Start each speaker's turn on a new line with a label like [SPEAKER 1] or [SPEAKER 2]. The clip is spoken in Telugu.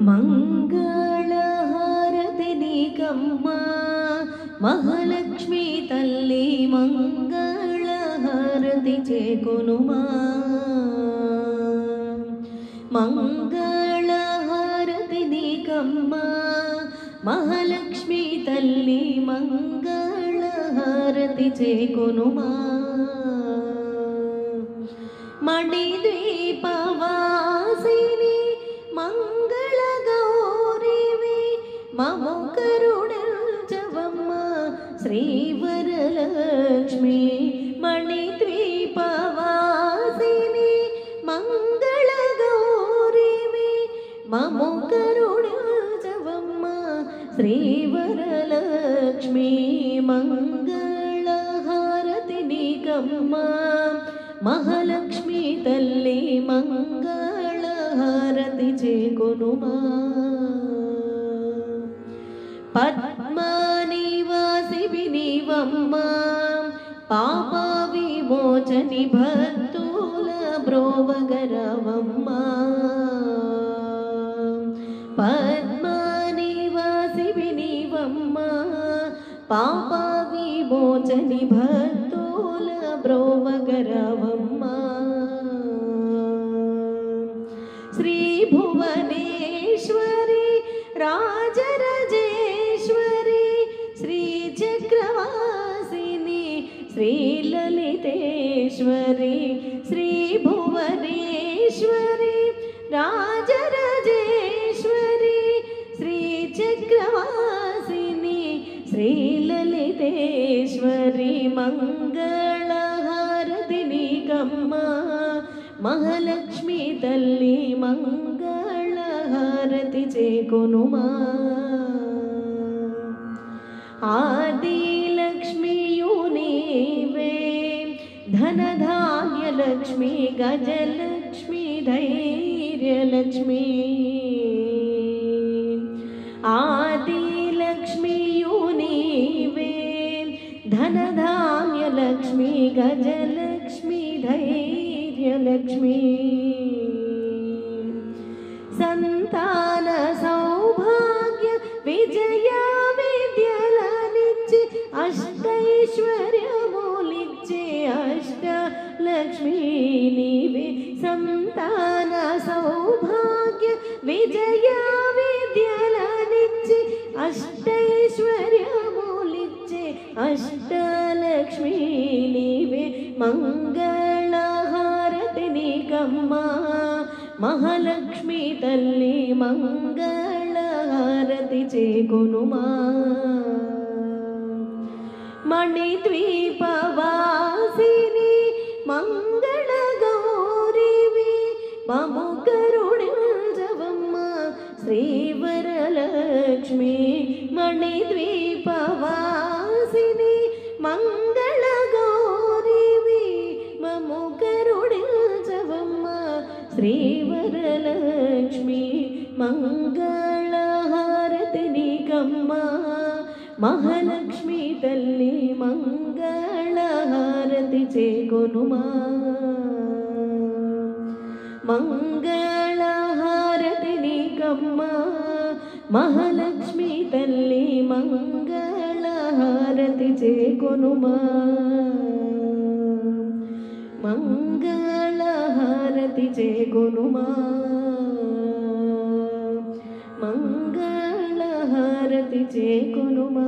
[SPEAKER 1] మంగళహారతి నీకమ్మా మహాలక్ష్మి తల్లి మంగళహారతి చేకొనుమా. మంగళహారతి నీకమ్మా మహాలక్ష్మి తల్లి మంగళహారతి చేకొనుమా. మణిద్వీపవాసిని మంగళ గౌరివి మము కరుణించవమ్మ శ్రీవరలక్ష్మి. మణిద్వీపవాసిని మంగళ గౌరివి మము కరుణించవమ్మ శ్రీవరలక్ష్మి. మంగళహారతి నీకమ్మా మహాలక్ష్మి తల్లి మంగళహారతి చేకొనుమా. పద్మనివాసివి నీవమ్మా పాప విమోచని భక్తుల బ్రోవగరవమ్మా. పద్మనివాసివి నీవమ్మా పాప విమోచని భక్తుల బ్రోవగరవమ్మా. శ్రీ భువనేశ్వరి రాజరాజేశ్వరి శ్రీ చక్రవాసిని శ్రీ లలితేశ్వరి. శ్రీ భువనేశ్వరి రాజరాజేశ్వరి శ్రీ చక్రవాసిని శ్రీ లలితేశ్వరి. మంగళహారతి నీకమ్మా మహాలక్ష్మి తల్లి మంగళహారతి చేకొనుమా. ఆదిలక్ష్మియు నీవే ధనధాన్యలక్ష్మి గజలక్ష్మి ధైర్యలక్ష్మి. ఆదిలక్ష్మియు నీవే ధనధాన్యలక్ష్మి గజలక్ష్మి ధైర్యలక్ష్మి. సంతాన సౌభాగ్య విజయ విద్యలనిచ్చి అష్టైశ్వర్యములిచ్చే అష్టలక్ష్మి నీవే. సంతాన సౌభాగ్య విజయ విద్యలనిచ్చి అష్టైశ్వర్యములిచ్చే అష్టలక్ష్మి నీవే. మంగళహారతి నీకమ్మా మహాలక్ష్మి తల్లి మంగళహారతి చేకొనుమా. మణిద్వీపవాసిని మంగళ గౌరివి మము కరుణించవమ్మ శ్రీవరలక్ష్మి. మణిద్వీపవాసిని మంగళ గౌరివి మము కరుణించవమ్మ శ్రీవరలక్ష్మి. మంగళహారతి నీకమ్మా మహాలక్ష్మి తల్లి మంగళహారతి చేకొనుమా. మంగళహారతి నీకమ్మా మహాలక్ష్మి తల్లి మంగళహారతి చేకొనుమా. మంగళహారతి చేకొనుమా. మంగళహారతి చేకొనుమా.